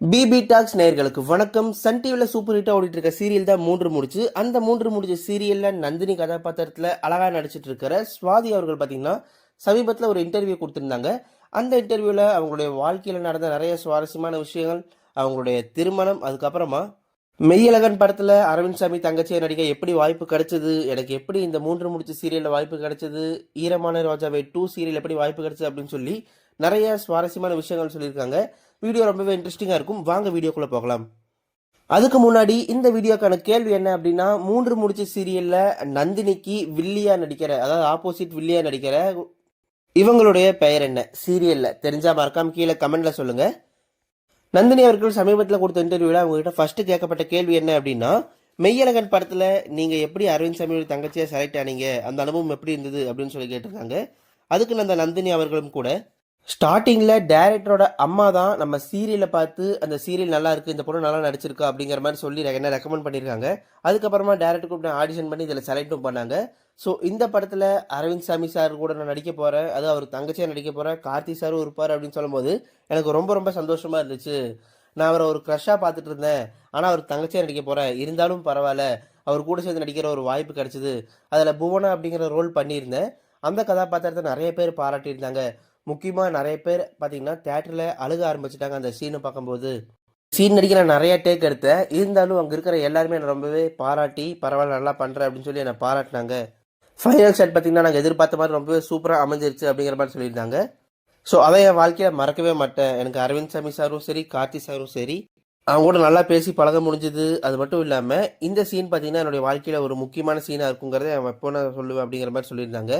BP tax நேயர்களுக்கு வணக்கம். Sun டிவியில் சூப்பர் ஹிட்டாக ஓடிட்டு இருக்க சீரியல் தான் மூன்று முடிச்சு. அந்த மூன்று முடிச்ச சீரியலில் நந்தினி கதாபாத்திரத்தில் அழகாக நடிச்சிட்டு இருக்கிற சுவாதி அவர்கள் பார்த்தீங்கன்னா சமீபத்தில் ஒரு இன்டர்வியூ கொடுத்துருந்தாங்க. அந்த இன்டர்வியூவில் அவங்களுடைய வாழ்க்கையில் நடந்த நிறைய சுவாரஸ்யமான விஷயங்கள், அவங்களுடைய திருமணம், அதுக்கப்புறமா மெய்யழகன் படத்தில் அரவிந்த் சாமி தங்கச்சியை நடிக்க எப்படி வாய்ப்பு கிடைச்சது, எனக்கு எப்படி இந்த மூன்று முடிச்சு சீரியலில் வாய்ப்பு கிடைச்சது, ஈரமான ரோஜாவை 2 சீரியல் எப்படி வாய்ப்பு கிடைச்சது அப்படின்னு சொல்லி நிறைய சுவாரஸ்யமான விஷயங்கள் சொல்லியிருக்காங்க. வீடியோ ரொம்பவே இன்ட்ரெஸ்டிங்காக இருக்கும். வாங்க வீடியோக்குள்ளே போகலாம். அதுக்கு முன்னாடி இந்த வீடியோக்கான கேள்வி என்ன அப்படின்னா, மூன்று முடிச்சு சீரியலில் நந்தினிக்கு வில்லியா நடிக்கிற, அதாவது ஆப்போசிட் வில்லியா நடிக்கிற இவங்களுடைய பெயர் என்ன? சீரியலில் தெரிஞ்சா மறக்காம கீழே கமெண்ட்ல சொல்லுங்க. நந்தினி அவர்கள் சமீபத்தில் கொடுத்த இன்டர்வியூவில் அவங்ககிட்ட ஃபர்ஸ்ட் கேட்கப்பட்ட கேள்வி என்ன அப்படின்னா, மெய்யழகன் படத்தில் நீங்கள் எப்படி அரவிந்த் சாமியோட தங்கச்சியாக செலக்ட் ஆனீங்க, அந்த அனுபவம் எப்படி இருந்தது அப்படின்னு சொல்லி கேட்டிருக்காங்க. அதுக்கு அந்த நந்தினி அவர்களும் கூட ஸ்டார்டிங்கில் டைரக்டரோட அம்மா தான் நம்ம சீரியலை பார்த்து அந்த சீரியல் நல்லா இருக்குது, இந்த பொண்ணு நல்லா நடிச்சிருக்கா அப்படிங்கிற மாதிரி சொல்லி என்ன ரெக்கமெண்ட் பண்ணியிருக்காங்க. அதுக்கப்புறமா டேரக்டர் கூப்பிட்டு ஆடிஷன் பண்ணி இதில் செலக்டும் பண்ணாங்க. ஸோ இந்த படத்தில் அரவிந்த் சாமி சார் கூட நான் நடிக்க போகிறேன், அது அவர் தங்கச்சியாக நடிக்க போகிறேன், கார்த்தி சாரும் இருப்பார் அப்படின்னு சொல்லும்போது எனக்கு ரொம்ப ரொம்ப சந்தோஷமாக இருந்துச்சு. நான் அவரை ஒரு க்ரஷ்ஷாக பார்த்துட்டு இருந்தேன், ஆனால் அவர் தங்கச்சியாக நடிக்க போகிறேன், இருந்தாலும் பரவாயில்ல, அவர் கூட சேர்ந்து நடிக்கிற ஒரு வாய்ப்பு கிடைச்சிது. அதில் புவனா அப்படிங்கிற ரோல் பண்ணியிருந்தேன். அந்த கதாபாத்திரத்தை நிறைய பேர் பாராட்டியிருந்தாங்க. முக்கியமாக நிறைய பேர் பார்த்தீங்கன்னா தேட்டரில் அழுக ஆரம்பிச்சிட்டாங்க அந்த சீனை பார்க்கும்போது. சீன் நடிக்க நான் நிறைய டேக் எடுத்தேன், இருந்தாலும் அங்கே இருக்கிற எல்லாருமே என்னை ரொம்பவே பாராட்டி பரவாயில்ல நல்லா பண்ணுறேன் அப்படின்னு சொல்லி என்னை பாராட்டினாங்க. ஃபைனல் ஷாட் பார்த்தீங்கன்னா நாங்கள் எதிர்பார்த்த மாதிரி ரொம்பவே சூப்பராக அமைஞ்சிருச்சு அப்படிங்கிற மாதிரி சொல்லியிருந்தாங்க. ஸோ அதை என் வாழ்க்கையில் மறக்கவே மாட்டேன். எனக்கு அரவிந்த் சாமி சாரும் சரி, கார்த்தி சாரும் சரி, அவங்க கூட நல்லா பேசி பழக முடிஞ்சுது. அது மட்டும் இல்லாமல் இந்த சீன் பார்த்தீங்கன்னா என்னுடைய வாழ்க்கையில் ஒரு முக்கியமான சீனாக இருக்குங்கிறத எப்போ நான் சொல்லுவேன் அப்படிங்கிற மாதிரி சொல்லியிருந்தாங்க.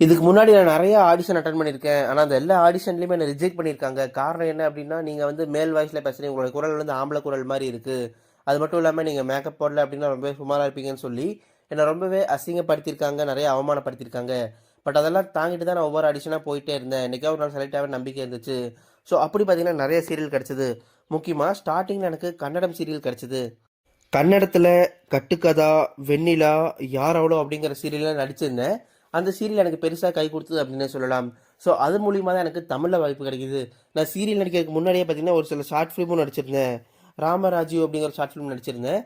இதுக்கு முன்னாடி நான் நிறைய ஆடிஷன் அட்டன் பண்ணியிருக்கேன், ஆனால் அந்த எல்லா ஆடிஷன்லையுமே என்னை ரிஜெக்ட் பண்ணியிருக்காங்க. காரணம் என்ன அப்படின்னா, நீங்கள் வந்து மேல் வாய்ஸில் பேசுகிறீங்க, உங்களோட குரல் வந்து ஆம்பளை குரல் மாதிரி இருக்குது, அது மட்டும் இல்லாமல் நீங்கள் மேக்கப் போடல அப்படின்னா ரொம்பவே சுமாராக இருப்பீங்கன்னு சொல்லி என்னை ரொம்பவே அசிங்கப்படுத்தியிருக்காங்க, நிறைய அவமானப்படுத்தியிருக்காங்க. பட் அதெல்லாம் தாங்கிட்டு தான் நான் ஒவ்வொரு ஆடிஷனாக போயிட்டே இருந்தேன். என்றைக்காவது ஒரு நாள் செலக்ட் ஆக நம்பிக்கை இருந்துச்சு. ஸோ அப்படி பார்த்தீங்கன்னா நிறைய சீரியல் கிடச்சிது. முக்கியமாக ஸ்டார்டிங்கில் எனக்கு கன்னடம் சீரியல் கிடச்சிது. கன்னடத்தில் கட்டுக்கதா, வெண்ணிலா, யார் அவ்வளோ அப்படிங்கிற சீரியலில் நடிச்சிருந்தேன். அந்த சீரியல் எனக்கு பெருசாக கை கொடுத்தது அப்படின்னு சொல்லலாம். ஸோ அது மூலியமாக தான் எனக்கு தமிழில் வாய்ப்பு கிடைக்கிது. நான் சீரியல் நடிக்கிறதுக்கு முன்னாடியே பார்த்தீங்கன்னா ஒரு சில ஷார்ட் ஃபிலிமும் நடிச்சிருந்தேன். ராமராஜு அப்படிங்கிற ஷார்ட் ஃபிலிம் நடிச்சிருந்தேன்.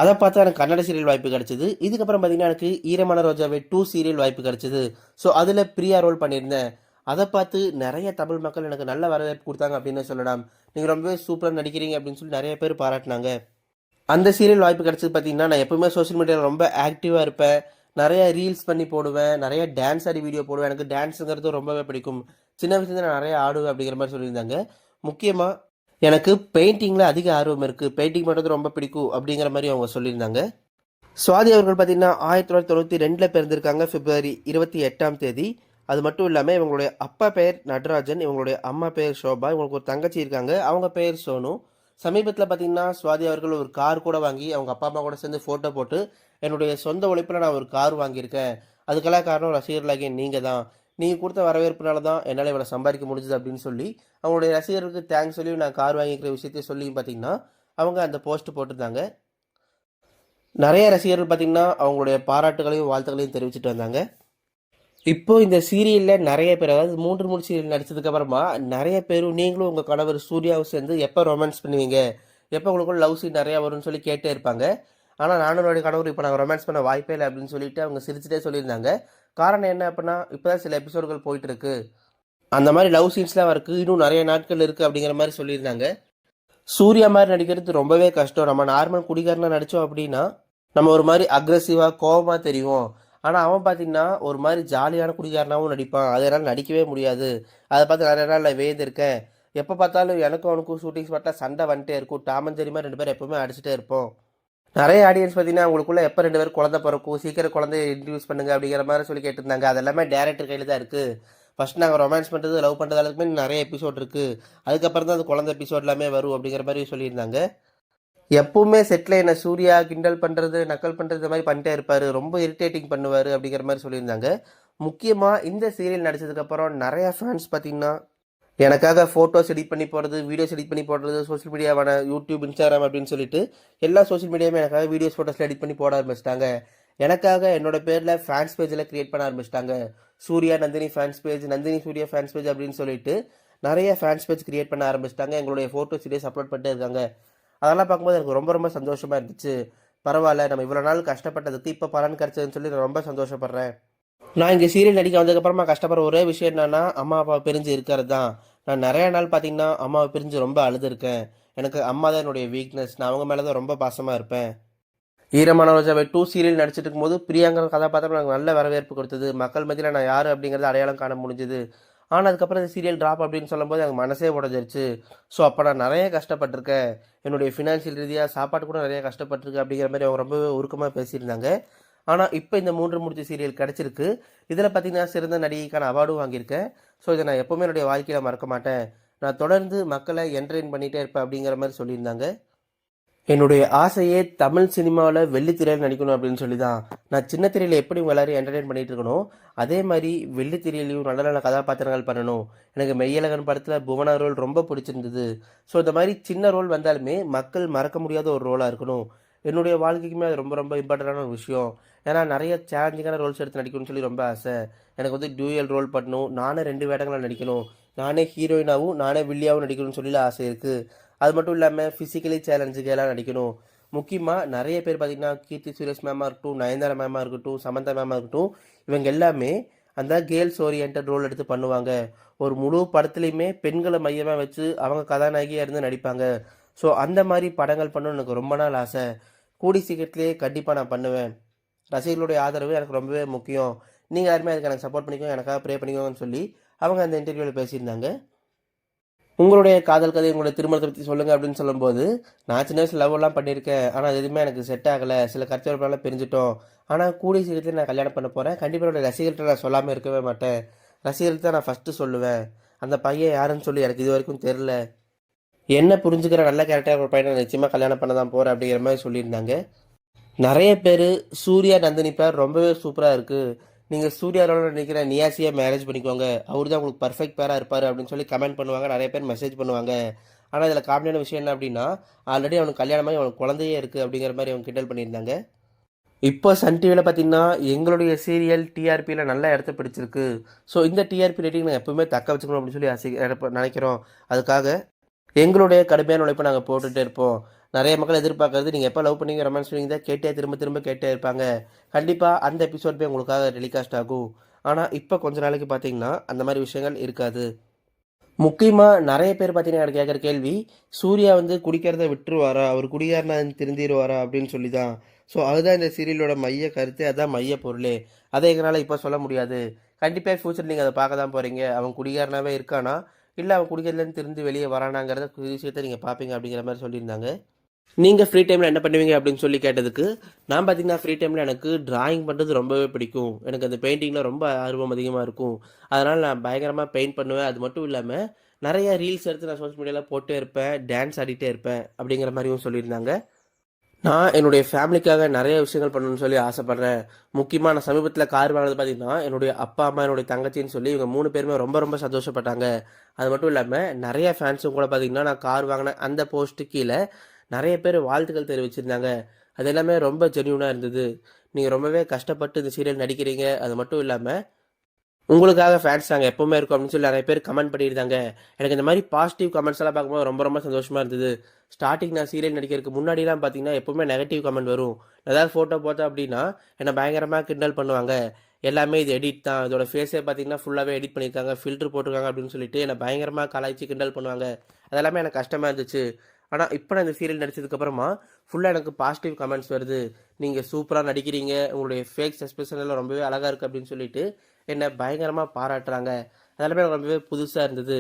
அதை பார்த்தா எனக்கு கன்னட சீரியல் வாய்ப்பு கிடைச்சிது. இதுக்கப்புறம் பார்த்தீங்கன்னா எனக்கு ஈரமான ரோஜாவை 2 சீரியல் வாய்ப்பு கிடைச்சிது. ஸோ அதில் பிரியா ரோல் பண்ணியிருந்தேன். அதை பார்த்து நிறைய தமிழ் மக்கள் எனக்கு நல்ல வரவேற்பு கொடுத்தாங்க அப்படின்னு சொல்லலாம். நீங்கள் ரொம்பவே சூப்பராக நடிக்கிறீங்க அப்படின்னு சொல்லி நிறைய பேர் பாராட்டினாங்க. அந்த சீரியல் வாய்ப்பு கிடைச்சது பார்த்தீங்கன்னா, நான் எப்பவுமே சோஷியல் மீடியாவில் ரொம்ப ஆக்டிவாக இருப்பேன், நிறைய ரீல்ஸ் பண்ணி போடுவேன், நிறைய டான்ஸ் ஆடி வீடியோ போடுவேன். எனக்கு டான்ஸுங்கிறது ரொம்பவே பிடிக்கும். சின்ன வயசுலேருந்து நான் நிறைய ஆடுவேன் அப்படிங்கிற மாதிரி சொல்லியிருந்தாங்க. முக்கியமாக எனக்கு பெயிண்டிங்கில் அதிக ஆர்வம் இருக்குது, பெயிண்டிங் பண்ணுறது ரொம்ப பிடிக்கும் அப்படிங்கிற மாதிரி அவங்க சொல்லியிருந்தாங்க. சுவாதி அவர்கள் பார்த்தீங்கன்னா 1992 பிறந்திருக்காங்க, பிப்ரவரி 28ஆம் தேதி. அது மட்டும் இல்லாமல் இவங்களுடைய அப்பா பெயர் நடராஜன், இவங்களுடைய அம்மா பெயர் ஷோபா, இவங்களுக்கு ஒரு தங்கச்சி இருக்காங்க, அவங்க பெயர் சோனு. சமீபத்தில் பார்த்தீங்கன்னா சுவாதி அவர்கள் ஒரு கார் கூட வாங்கி அவங்க அப்பா அம்மா கூட சேர்ந்து ஃபோட்டோ போட்டு, என்னுடைய சொந்த உழைப்பில் நான் ஒரு கார் வாங்கியிருக்கேன், அதுக்கெல்லாம் காரணம் ரசிகர்களாகிய நீங்கள் தான், நீங்கள் கொடுத்த வரவேற்புனால தான் என்னால் இவ்வளோ சம்பாதிக்க முடிஞ்சுது அப்படின்னு சொல்லி அவங்களுடைய ரசிகர்களுக்கு தேங்க்ஸ் சொல்லி நான் கார் வாங்கிக்கிற விஷயத்தையும் சொல்லி பார்த்தீங்கன்னா அவங்க அந்த போஸ்ட் போட்டிருந்தாங்க. நிறைய ரசிகர்கள் பார்த்தீங்கன்னா அவங்களுடைய பாராட்டுகளையும் வாழ்த்துக்களையும் தெரிவிச்சுட்டு வந்தாங்க. இப்போ இந்த சீரியலில் நிறைய பேர், அதாவது மூன்று மூணு சீரியல் நடிச்சதுக்கு அப்புறமா நிறைய பேரும் நீங்களும் உங்கள் கணவர் சூர்யாவும் சேர்ந்து எப்போ ரொமான்ஸ் பண்ணுவீங்க, எப்போ உங்களுக்குள்ள லவ் சீன் நிறையா வரும்னு சொல்லி கேட்டே இருப்பாங்க. ஆனால் நானும் என்னுடைய கணவர் இப்போ நாங்கள் ரொமான்ஸ் பண்ண வாய்ப்பே இல்லை அப்படின்னு சொல்லிட்டு அவங்க சிரிச்சுட்டே சொல்லியிருந்தாங்க. காரணம் என்ன அப்படின்னா, இப்போ தான் சில எபிசோடுகள் போயிட்டு இருக்கு, அந்த மாதிரி லவ் சீன்ஸ்லாம் இருக்குது, இன்னும் நிறைய நாட்கள் இருக்குது அப்படிங்கிற மாதிரி சொல்லியிருந்தாங்க. சூர்யா மாதிரி நடிக்கிறது ரொம்பவே கஷ்டம். நம்ம நார்மல் குடிகாரனாக நடித்தோம் அப்படின்னா நம்ம ஒரு மாதிரி அக்ரெசிவாக கோபமாக தெரியும். ஆனால் அவன் பார்த்தீங்கன்னா ஒரு மாதிரி ஜாலியான குடிகாரனாகவும் நடிப்பான், அதனால் நடிக்கவே முடியாது. அதை பார்த்து நிறைய நாள் நான் வேந்திருக்கேன். எப்போ பார்த்தாலும் எனக்கும் அவனுக்கும் ஷூட்டிங்ஸ் பார்த்தா சண்டை வந்துட்டே இருக்கும், டாமன் ஜெரி மாதிரி 2 பேரும் எப்போவுமே அடிச்சுட்டே இருப்போம். நிறைய ஆடியன்ஸ் பார்த்தீங்கன்னா அவங்களுக்குள்ள எப்போ 2 பேரும் குழந்தை பிறக்கும், சீக்கிரம் குழந்தைய இன்ட்ரடியூஸ் பண்ணுங்க அப்படிங்கிற மாதிரி சொல்லி கேட்டிருந்தாங்க. அது எல்லாமே டேரக்டர் கையில் தான் இருக்குது. ஃபஸ்ட் நாங்கள் ரொமான்ஸ் பண்ணுறது, லவ் பண்ணுறது அளவுக்குமே நிறைய எபிசோட் இருக்குது, அதுக்கப்புறம் தான் அந்த குழந்தை எபிசோட் எல்லாமே வரும் அப்படிங்கிற மாதிரி சொல்லியிருந்தாங்க. எப்பவுமே செட்டில் என்ன சூர்யா கிண்டல் பண்ணுறது, நக்கல் பண்ணுறது, இந்த மாதிரி பண்ணிட்டே இருப்பார், ரொம்ப இரிட்டேட்டிங் பண்ணுவார் அப்படிங்கிற மாதிரி சொல்லியிருந்தாங்க. முக்கியமாக இந்த சீரியல் நடித்ததுக்கப்புறம் நிறையா ஃபேன்ஸ் பார்த்திங்கன்னா எனக்காக ஃபோட்டோஸ் எடிட் பண்ணி போடுறது, வீடியோஸ் எடிட் பண்ணி போடுறது, சோஷியல் மீடியாவான யூடியூப், இன்ஸ்டாகிராம் அப்படின்னு சொல்லிட்டு எல்லா சோஷியல் மீடியாவுமே எனக்காக வீடியோஸ் ஃபோட்டோஸில் எடிட் பண்ணி போட ஆரம்பிச்சிட்டாங்க. எனக்காக என்னோட பேரில் ஃபேன்ஸ் பேஜில் க்ரியேட் பண்ண ஆரம்பிச்சிட்டாங்க. Surya Nandini fans page, Nandini Surya fans page அப்படின்னு சொல்லிட்டு நிறைய ஃபேன்ஸ் பேஜ் கிரியேட் பண்ண ஆரம்பிச்சிட்டாங்க. எங்களுடைய ஃபோட்டோ சீரியஸ் அப்லோட் பண்ணிட்டே இருக்காங்க. அதெல்லாம் பார்க்கும்போது எனக்கு ரொம்ப ரொம்ப சந்தோஷமாக இருந்துச்சு. பரவாயில்ல, நம்ம இவ்வளோ நாள் கஷ்டப்பட்டதுக்கு இப்போ பலன் கிடைச்சதுன்னு சொல்லி நான் ரொம்ப சந்தோஷப்படுறேன். நான் இங்கே சீரியல் நடிக்க வந்ததுக்கப்புறமா கஷ்டப்படுற ஒரே விஷயம் என்னன்னா, அம்மா அப்பா பிரிஞ்சு இருக்கிறது தான். நான் நிறைய நாள் பார்த்தீங்கன்னா அம்மாவை பிரிஞ்சு ரொம்ப அழுதுருக்கேன். எனக்கு அம்மா தான் என்னுடைய வீக்னஸ். நான் அவங்க மேலே தான் ரொம்ப பாசமாக இருப்பேன். ஈரமான ரோஜாவை 2 சீரியல் நடிச்சிட்டு இருக்கும்போது பிரியாங்கிற கதாபாத்திரம் எனக்கு நல்ல வரவேற்பு கொடுத்தது. மக்கள் மத்தியில் நான் யார் அப்படிங்கிறத அடையாளம் காண முடிஞ்சுது. ஆனால் அதுக்கப்புறம் இந்த சீரியல் ட்ராப் அப்படின்னு சொல்லும்போது எனக்கு மனசே உடஞ்சிருச்சு. ஸோ அப்போ நான் நிறைய கஷ்டப்பட்டிருக்கேன். என்னுடைய ஃபினான்ஷியல் ரீதியாக சாப்பாட்டு கூட நிறைய கஷ்டப்பட்டிருக்கேன் அப்படிங்கிற மாதிரி அவங்க ரொம்பவே உருக்கமாக பேசியிருந்தாங்க. ஆனால் இப்போ இந்த 3 முடிச்சு சீரியல் கிடச்சிருக்கு. இதில் பார்த்தீங்கன்னா சிறந்த நடிகைக்கான அவார்டும் வாங்கியிருக்கேன். ஸோ இதை நான் எப்போவுமே என்னுடைய வாழ்க்கையில் மறக்க மாட்டேன். நான் தொடர்ந்து மக்களை என்டர்டெயின் பண்ணிகிட்டே இருப்பேன் அப்படிங்கிற மாதிரி சொல்லியிருந்தாங்க. என்னுடைய ஆசையே தமிழ் சினிமாவில் வெள்ளித்திரையில் நடிக்கணும் அப்படின்னு சொல்லி தான். நான் சின்ன திரையில் எப்படி உங்கள் எல்லாரையும் என்டர்டெயின் பண்ணிகிட்டு இருக்கணும், அதே மாதிரி வெள்ளித்திரையிலையும் நல்ல நல்ல கதாபாத்திரங்கள் பண்ணணும். எனக்கு மெய்யழகன் படத்தில் புவனா ரோல் ரொம்ப பிடிச்சிருந்தது. ஸோ இந்த மாதிரி சின்ன ரோல் வந்தாலுமே மக்கள் மறக்க முடியாத ஒரு ரோலாக இருக்கணும். என்னுடைய வாழ்க்கைக்குமே அது ரொம்ப ரொம்ப இம்பார்ட்டண்டான ஒரு விஷயம். ஏன்னா நிறைய சேலஞ்சிங்கான ரோல்ஸ் எடுத்து நடிக்கணும்னு சொல்லி ரொம்ப ஆசை. எனக்கு வந்து டியூயல் ரோல் பண்ணணும், நானே 2 வேடங்களை நடிக்கணும், நானே ஹீரோயினாகவும் நானே வில்லியாகவும் நடிக்கணும்னு சொல்லி ஆசை இருக்குது. அது மட்டும் இல்லாமல் ஃபிசிக்கலி சேலஞ்சுக்கெல்லாம் நடிக்கணும். முக்கியமாக நிறைய பேர் பார்த்திங்கன்னா கீர்த்தி சுரேஷ் மேமாக இருக்கட்டும், நயன்தாரா மேமாக இருக்கட்டும், சமந்தா மேமாக இருக்கட்டும், இவங்க எல்லாமே அந்த கேர்ள்ஸ் ஓரியன்ட் ரோல் எடுத்து பண்ணுவாங்க. ஒரு முழு படத்துலையுமே பெண்களை மையமாக வச்சு அவங்க கதாநாயகியாக இருந்து நடிப்பாங்க. ஸோ அந்த மாதிரி படங்கள் பண்ணணும்னு எனக்கு ரொம்ப நாள் ஆசை. கூடி சீக்கிரத்திலே கண்டிப்பாக நான் பண்ணுவேன். ரசிகர்களுடைய ஆதரவு எனக்கு ரொம்பவே முக்கியம். நீங்கள் யாருமே அதுக்கு எனக்கு சப்போர்ட் பண்ணிக்கோங்க, எனக்காக ப்ரே பண்ணிக்கோங்கன்னு சொல்லி அவங்க அந்த இன்டர்வியூவில் பேசியிருந்தாங்க. உங்களுடைய காதல் கதை, உங்களுடைய திருமணத்தை பற்றி சொல்லுங்கள் அப்படின்னு சொல்லும்போது, நான் சின்ன வயசில் லவ்லாம் பண்ணியிருக்கேன். ஆனால் அது எதுவுமே எனக்கு செட் ஆகலை. சில கருத்துருப்பால பிரிஞ்சிட்டோம். ஆனால் கூடிய சீக்கிரத்தில் நான் கல்யாணம் பண்ண போகிறேன். கண்டிப்பாக என்னோட ரசிகர்கள்ட்ட நான் சொல்லாமல் இருக்கவே மாட்டேன். ரசிகர்கள்ட்ட நான் ஃபஸ்ட்டு சொல்லுவேன். அந்த பையன் யாருன்னு சொல்லி எனக்கு இது வரைக்கும் தெரில. என்ன புரிஞ்சுக்கிற நல்ல கேரக்டர் ஒரு பையனை நிச்சயமாக கல்யாணம் பண்ண தான் போகிறேன் அப்படிங்கிற மாதிரி சொல்லியிருந்தாங்க. நிறைய பேர் சூர்யா நந்தினி பேர் ரொம்பவே சூப்பராக இருக்குது, நீங்கள் சூர்யாவோட நினைக்கிற நியாசியை மேரேஜ் பண்ணிக்கோங்க, அவர் தான் உங்களுக்கு பர்ஃபெக்ட் பேராக இருப்பார் அப்படின்னு சொல்லி கமெண்ட் பண்ணுவாங்க. நிறைய பேர் மெசேஜ் பண்ணுவாங்க. ஆனால் இதில் காமெடியான விஷயம் என்ன அப்படின்னா, ஆல்ரெடி அவனுக்கு கல்யாணமாகி அவனுக்கு குழந்தையே இருக்குது அப்படிங்கிற மாதிரி அவங்க கிண்டல் பண்ணியிருந்தாங்க. இப்போ சன் டிவியில் பார்த்தீங்கன்னா எங்களுடைய சீரியல் டிஆர்பியில் நல்ல இடத்த பிடிச்சிருக்கு. ஸோ இந்த டிஆர்பி ரேட்டிங் நாங்கள் எப்பவுமே தக்க வச்சுக்கணும் அப்படின்னு சொல்லி நினைக்கிறோம். அதுக்காக எங்களுடைய கடுமையான உழைப்பை நாங்கள் போட்டுகிட்டே இருப்போம். நிறைய மக்கள் எதிர்பார்க்கறது நீங்கள் எப்போ லவ் பண்ணீங்க ரொமான்ஸ் பண்ணீங்க தான் கேட்டே திரும்ப திரும்ப கேட்டே இருப்பாங்க. கண்டிப்பாக அந்த எபிசோட் போய் உங்களுக்காக டெலிகாஸ்ட் ஆகும். ஆனால் இப்போ கொஞ்ச நாளைக்கு பார்த்தீங்கன்னா அந்த மாதிரி விஷயங்கள் இருக்காது. முக்கியமாக நிறைய பேர் பார்த்தீங்கன்னா எனக்கு கேட்குற கேள்வி, சூர்யா வந்து குடிக்கிறத விட்டுருவாரா, அவர் குடிகாரனா திருந்திடுவாரா அப்படின்னு சொல்லி தான். ஸோ அதுதான் இந்த சீரியலோட மைய கருத்து, அதுதான் மைய பொருளே. அதை எங்களால் இப்போ சொல்ல முடியாது. கண்டிப்பாக ஃபியூச்சர் நீங்கள் அதை பார்க்க தான் போகிறீங்க. அவன் குடிகாரனாகவே இருக்கானா, இல்லை அவன் குடிக்கிறதுலேருந்து திருந்தி வெளியே வரானாங்கிறத விஷயத்தை நீங்கள் பார்ப்பீங்க அப்படிங்கிற மாதிரி சொல்லியிருந்தாங்க. நீங்கள் ஃப்ரீ டைமில் என்ன பண்ணுவீங்க அப்படின்னு சொல்லி கேட்டதுக்கு, நான் பார்த்தீங்கன்னா ஃப்ரீ டைமில் எனக்கு டிராயிங் பண்ணுறது ரொம்பவே பிடிக்கும். எனக்கு அந்த பெயிண்டிங்கில் ரொம்ப ஆர்வம் அதிகமாக இருக்கும். அதனால் நான் பயங்கரமாக பெயிண்ட் பண்ணுவேன். அது மட்டும் இல்லாமல் நிறைய ரீல்ஸ் எடுத்து நான் சோஷியல் மீடியாவில் போட்டே இருப்பேன், டான்ஸ் ஆடிட்டே இருப்பேன் அப்படிங்கிற மாதிரியும் சொல்லியிருந்தாங்க. நான் என்னுடைய ஃபேமிலிக்காக நிறைய விஷயங்கள் பண்ணணும்னு சொல்லி ஆசைப்பட்றேன். முக்கியமாக நான் சமீபத்தில் கார் வாங்கினது பார்த்தீங்கன்னா, என்னுடைய அப்பா, அம்மா, என்னுடைய தங்கச்சின்னு சொல்லி இவங்க 3 பேருமே ரொம்ப ரொம்ப சந்தோஷப்பட்டாங்க. அது மட்டும் இல்லாமல் நிறைய ஃபேன்ஸும் கூட பார்த்தீங்கன்னா, நான் கார் வாங்கின அந்த போஸ்ட்டு கீழே நிறைய பேர் வாழ்த்துக்கள் தெரிவிச்சிருந்தாங்க. அது எல்லாமே ரொம்ப ஜென்யூனாக இருந்தது. நீங்கள் ரொம்பவே கஷ்டப்பட்டு இந்த சீரியல் நடிக்கிறீங்க. அது மட்டும் இல்லாமல் உங்களுக்காக ஃபேன்ஸ் நாங்கள் எப்பவுமே இருக்கோம் அப்படின்னு சொல்லி நிறைய பேர் கமெண்ட் பண்ணியிருந்தாங்க. எனக்கு இந்த மாதிரி பாசிட்டிவ் கமெண்ட்ஸ் எல்லாம் பார்க்கும்போது ரொம்ப ரொம்ப சந்தோஷமாக இருந்தது. ஸ்டார்டிங் நான் சீரியல் நடிக்கிறதுக்கு முன்னாடிலாம் பார்த்தீங்கன்னா எப்பவுமே நெகட்டிவ் கமெண்ட் வரும். ஏதாவது ஃபோட்டோ போட்டேன் அப்படின்னா என்னை பயங்கரமாக கிண்டல் பண்ணுவாங்க. எல்லாமே இது எடிட் தான், இதோட ஃபேஸே பார்த்தீங்கன்னா ஃபுல்லாகவே எடிட் பண்ணியிருக்காங்க, ஃபில்ட்ரு போட்டிருக்காங்க அப்படின்னு சொல்லிட்டு என்னை பயங்கரமாக கலாய்ச்சி கிண்டல் பண்ணுவாங்க. அதெல்லாமே எனக்கு கஷ்டமாக இருந்துச்சு. ஆனால் இப்போ நான் இந்த சீரியல் நடிச்சதுக்கப்புறமா ஃபுல்லாக எனக்கு பாசிட்டிவ் கமெண்ட்ஸ் வருது. நீங்கள் சூப்பராக நடிக்கிறீங்க, உங்களுடைய ஃபேஸ் எக்ஸ்பிரஷன் எல்லாம் ரொம்பவே அழகாக இருக்குது அப்படின்னு சொல்லிட்டு என்னை பயங்கரமாக பாராட்டுறாங்க. அதெல்லாமே எனக்கு ரொம்பவே புதுசாக இருந்தது.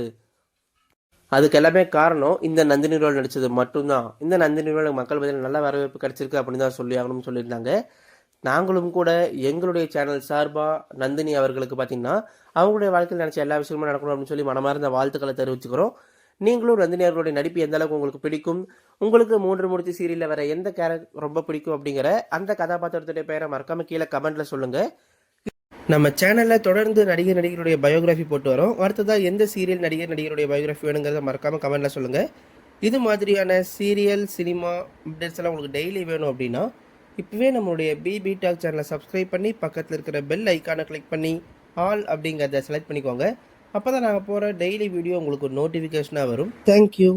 அதுக்கு எல்லாமே காரணம் இந்த நந்தினி ரோல் நடித்தது மட்டும்தான். இந்த நந்தினி ரோல் மக்கள் மத்தியில் நல்ல வரவேற்பு கிடச்சிருக்கு அப்படின்னு தான் சொல்லி ஆகணும்னு சொல்லியிருந்தாங்க. நாங்களும் கூட எங்களுடைய சேனல் சார்பாக நந்தினி அவர்களுக்கு பார்த்தீங்கன்னா அவங்களுடைய வாழ்க்கையில் நினச்ச எல்லா விஷயமும் நடக்கணும் அப்படின்னு சொல்லி மனமார்ந்த வாழ்த்துக்களை தெரிவிச்சுக்கிறோம். நீங்களும் நந்தினி அவர்களுடைய நடிப்பு எந்த அளவுக்கு உங்களுக்கு பிடிக்கும், உங்களுக்கு 3 முடிச்சு சீரியலில் வர எந்த கேரக்டர் ரொம்ப பிடிக்கும் அப்படிங்கிற அந்த கதாபாத்திரத்துடைய பெயரை மறக்காம கீழே கமெண்ட்டில் சொல்லுங்கள். நம்ம சேனலில் தொடர்ந்து நடிகருடைய பயோகிராஃபி போட்டு வரோம். அடுத்ததாக எந்த சீரியல் நடிகருடைய பயோகிராஃபி வேணுங்கிறத மறக்காமல் கமெண்ட்டில் சொல்லுங்கள். இது மாதிரியான சீரியல், சினிமா அப்டேட்ஸ் எல்லாம் உங்களுக்கு டெய்லி வேணும் அப்படின்னா இப்போவே நம்மளுடைய பிபி டாக் சேனலை சப்ஸ்கிரைப் பண்ணி பக்கத்தில் இருக்கிற பெல் ஐக்கானை கிளிக் பண்ணி ஆல் அப்படிங்கிறத செலக்ட் பண்ணிக்கோங்க. அப்போ தான் நாங்கள் போகிற டெய்லி வீடியோ உங்களுக்கு நோட்டிஃபிகேஷனாக வரும். தேங்க்யூ.